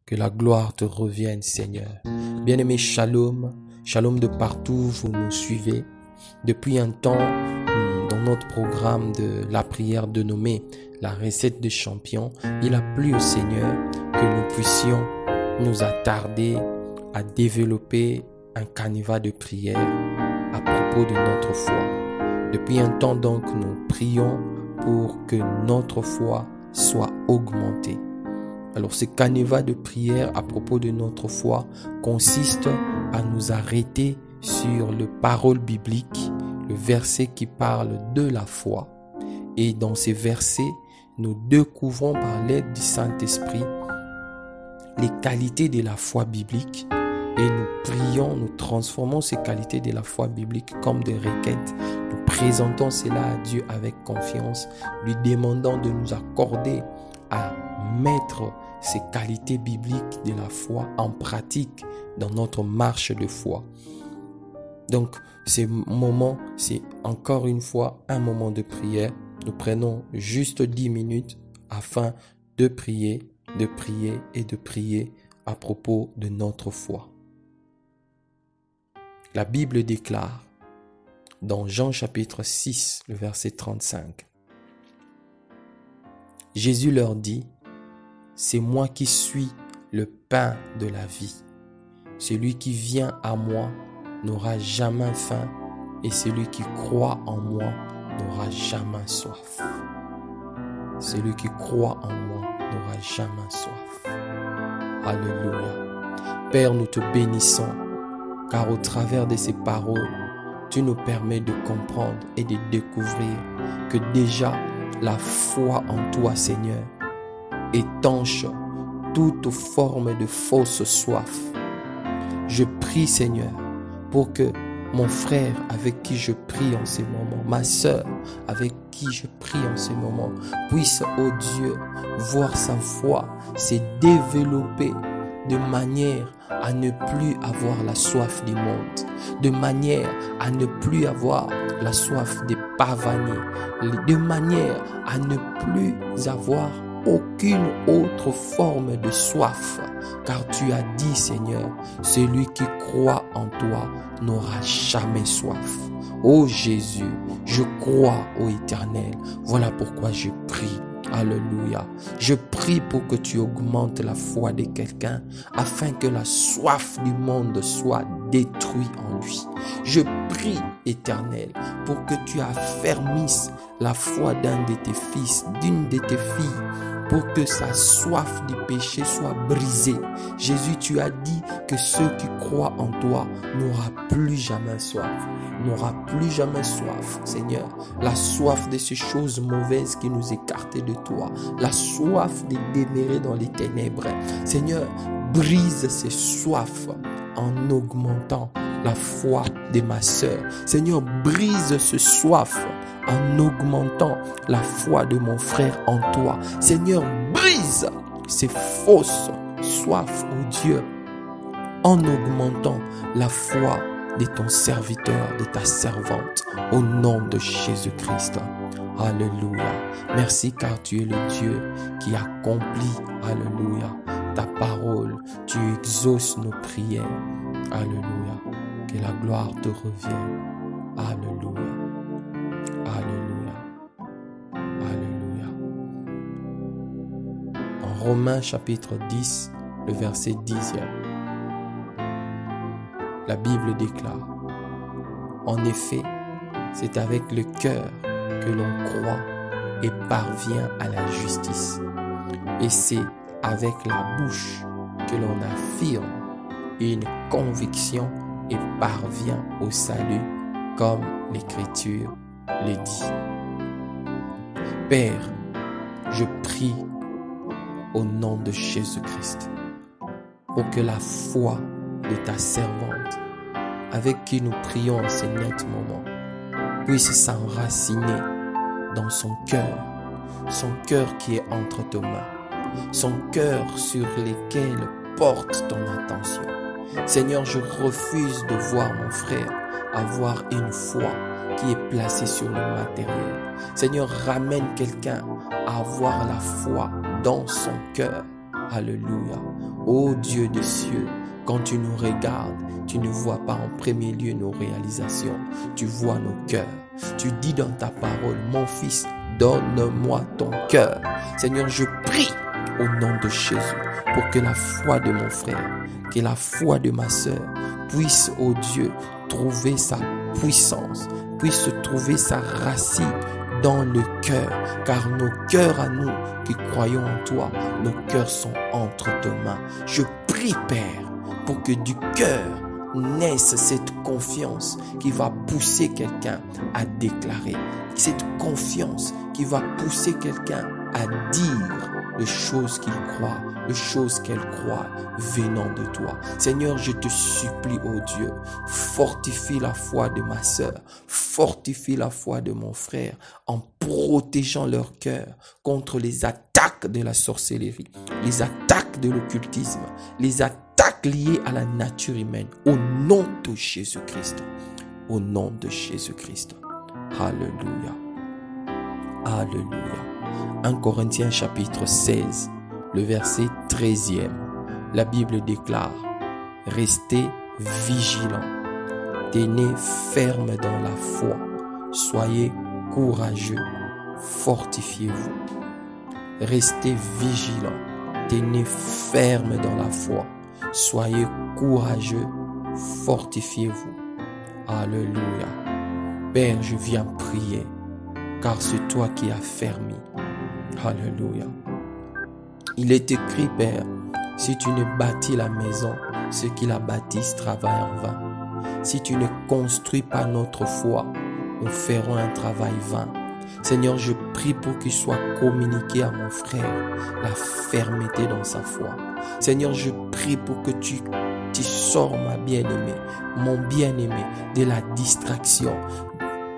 Que la gloire te revienne, Seigneur. Bien-aimé, shalom. Shalom de partout où vous nous suivez. Depuis un temps, dans notre programme de la prière dénommée la recette des champions, il a plu au Seigneur que nous puissions nous attarder à développer un canevas de prière à propos de notre foi. Depuis un temps donc, nous prions pour que notre foi soit augmentée. Alors ce canevas de prière à propos de notre foi consiste à nous arrêter sur le parole biblique, le verset qui parle de la foi. Et dans ces versets, nous découvrons par l'aide du Saint-Esprit les qualités de la foi biblique et nous prions, nous transformons ces qualités de la foi biblique comme des requêtes. Nous présentons cela à Dieu avec confiance, lui demandant de nous accorder à mettre ces qualités bibliques de la foi en pratique dans notre marche de foi. Donc, ce moment, c'est encore une fois un moment de prière. Nous prenons juste 10 minutes afin de prier et de prier à propos de notre foi. La Bible déclare dans Jean chapitre 6, le verset 35. Jésus leur dit, « C'est moi qui suis le pain de la vie. Celui qui vient à moi n'aura jamais faim et celui qui croit en moi n'aura jamais soif. » Celui qui croit en moi n'aura jamais soif. Alléluia. Père, nous te bénissons, car au travers de ces paroles, tu nous permets de comprendre et de découvrir que déjà la foi en toi, Seigneur, étanche toute forme de fausse soif. Je prie, Seigneur, pour que mon frère avec qui je prie en ce moment, ma sœur avec qui je prie en ce moment, puisse, oh Dieu, voir sa foi se développer de manière à ne plus avoir la soif du monde, de manière à ne plus avoir la soif des pavanés, de manière à ne plus avoir aucune autre forme de soif, car tu as dit, Seigneur, celui qui croit en toi n'aura jamais soif. Ô Jésus, je crois au Éternel. Voilà pourquoi je prie. Alléluia. Je prie pour que tu augmentes la foi de quelqu'un afin que la soif du monde soit détruite en lui. Je prie, Éternel, pour que tu affermisses la foi d'un de tes fils, d'une de tes filles, pour que sa soif du péché soit brisée. Jésus, tu as dit que ceux qui croient en toi n'auront plus jamais soif. N'aura plus jamais soif, Seigneur. La soif de ces choses mauvaises qui nous écartent de toi. La soif de demeurer dans les ténèbres. Seigneur, brise ces soifs en augmentant la foi de ma sœur. Seigneur, brise ce soif en augmentant la foi de mon frère en toi. Seigneur, brise ces fausses soifs, oh Dieu, en augmentant la foi de ton serviteur, de ta servante, au nom de Jésus-Christ. Alléluia. Merci car tu es le Dieu qui accomplit, alléluia, ta parole. Tu exauces nos prières. Alléluia. Que la gloire te revienne. Alléluia. Alléluia. Alléluia. En Romains chapitre 10, le verset 10, la Bible déclare, en effet, c'est avec le cœur que l'on croit et parvient à la justice. Et c'est avec la bouche que l'on affirme une conviction et parvient au salut, comme l'Écriture le dit. Père, je prie au nom de Jésus-Christ pour que la foi de ta servante, avec qui nous prions en ce net moment, puisse s'enraciner dans son cœur qui est entre tes mains, son cœur sur lequel porte ton attention. Seigneur, je refuse de voir mon frère avoir une foi qui est placée sur le matériel. Seigneur, ramène quelqu'un à avoir la foi dans son cœur. Alléluia. Ô Dieu des cieux, quand tu nous regardes, tu ne vois pas en premier lieu nos réalisations, tu vois nos cœurs. Tu dis dans ta parole, mon fils, donne-moi ton cœur. Seigneur, je prie au nom de Jésus pour que la foi de mon frère, que la foi de ma sœur puisse, ô Dieu, trouver sa puissance, puisse trouver sa racine dans le cœur, car nos cœurs à nous qui croyons en toi, nos cœurs sont entre tes mains. Je prie, Père, pour que du cœur naisse cette confiance qui va pousser quelqu'un à déclarer, cette confiance qui va pousser quelqu'un à dire les choses qu'il croit, les choses qu'elle croit venant de toi. Seigneur, je te supplie, ô Dieu, fortifie la foi de ma sœur, fortifie la foi de mon frère en protégeant leur cœur contre les attaques de la sorcellerie, les attaques de l'occultisme, les attaques liées à la nature humaine, au nom de Jésus-Christ. Au nom de Jésus-Christ. Alléluia. Alléluia. 1 Corinthiens chapitre 16, le verset 13e. La Bible déclare: restez vigilants, tenez ferme dans la foi, soyez courageux, fortifiez-vous. Restez vigilants, tenez ferme dans la foi, soyez courageux, fortifiez-vous. Alléluia. Père, je viens prier, car c'est toi qui as fermé. Alléluia. Il est écrit, Père, si tu ne bâtis la maison, ceux qui la bâtissent travaillent en vain. Si tu ne construis pas notre foi, nous ferons un travail vain. Seigneur, je prie pour qu'il soit communiqué à mon frère la fermeté dans sa foi. Seigneur, je prie pour que tu sors, ma bien-aimée, mon bien-aimé, de la distraction.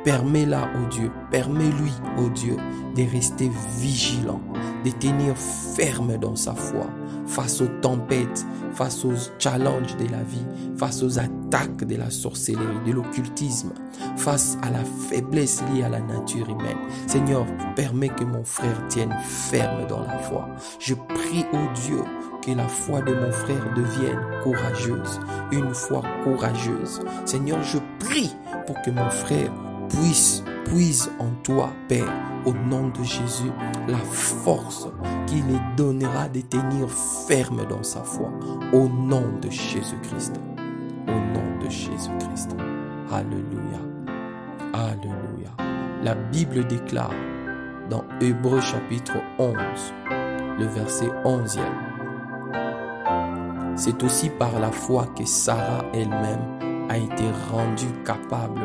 Permets-la, ô Dieu, permets-lui, ô Dieu, de rester vigilant, de tenir ferme dans sa foi, face aux tempêtes, face aux challenges de la vie, face aux attaques de la sorcellerie, de l'occultisme, face à la faiblesse liée à la nature humaine. Seigneur, permets que mon frère tienne ferme dans la foi. Je prie, ô Dieu, que la foi de mon frère devienne courageuse, une foi courageuse. Seigneur, je prie pour que mon frère puise en toi, Père, au nom de Jésus, la force qui lui donnera de tenir ferme dans sa foi, au nom de Jésus-Christ. Au nom de Jésus-Christ. Alléluia. Alléluia. La Bible déclare dans Hébreux chapitre 11, le verset 11e. C'est aussi par la foi que Sarah elle-même a été rendue capable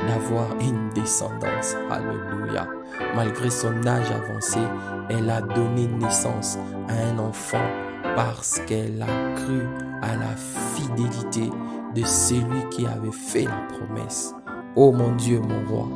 d'avoir une descendance. Alléluia. Malgré son âge avancé, elle a donné naissance à un enfant parce qu'elle a cru à la fidélité de celui qui avait fait la promesse. Oh mon Dieu, mon roi,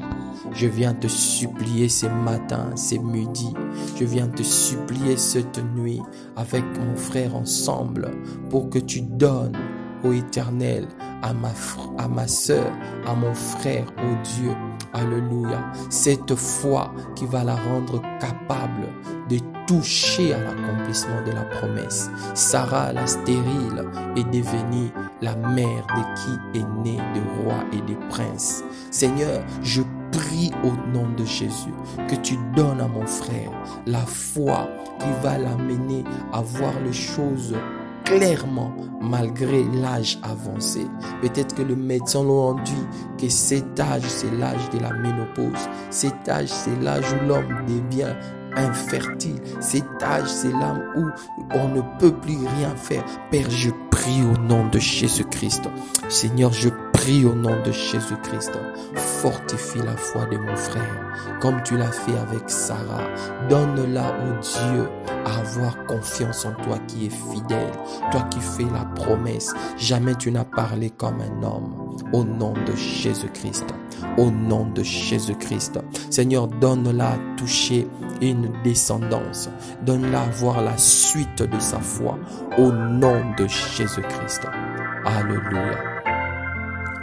je viens te supplier ce matin, ce midi, je viens te supplier cette nuit avec mon frère ensemble pour que tu donnes, ô Éternel, à ma sœur, à mon frère, ô Dieu, alléluia, cette foi qui va la rendre capable de toucher à l'accomplissement de la promesse. Sarah, la stérile, est devenue la mère de qui est né des rois et des princes. Seigneur, je prie au nom de Jésus que tu donnes à mon frère la foi qui va l'amener à voir les choses clairement malgré l'âge avancé. Peut-être que le médecin l'ont dit que cet âge, c'est l'âge de la ménopause. Cet âge, c'est l'âge où l'homme devient infertile. Cet âge, c'est l'âge où on ne peut plus rien faire. Père, je prie au nom de Jésus-Christ. Seigneur, je prie au nom de Jésus-Christ. Fortifie la foi de mon frère, comme tu l'as fait avec Sarah. Donne-la, ô Dieu, à avoir confiance en toi qui est fidèle, toi qui fais la promesse. Jamais tu n'as parlé comme un homme. Au nom de Jésus-Christ. Au nom de Jésus-Christ. Seigneur, donne-la à toucher une descendance. Donne-la à voir la suite de sa foi. Au nom de Jésus-Christ. Alléluia.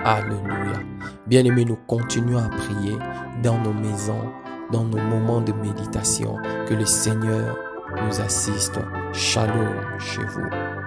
Alléluia. Bien-aimés, nous continuons à prier dans nos maisons, dans nos moments de méditation. Que le Seigneur nous assiste. Shalom chez vous.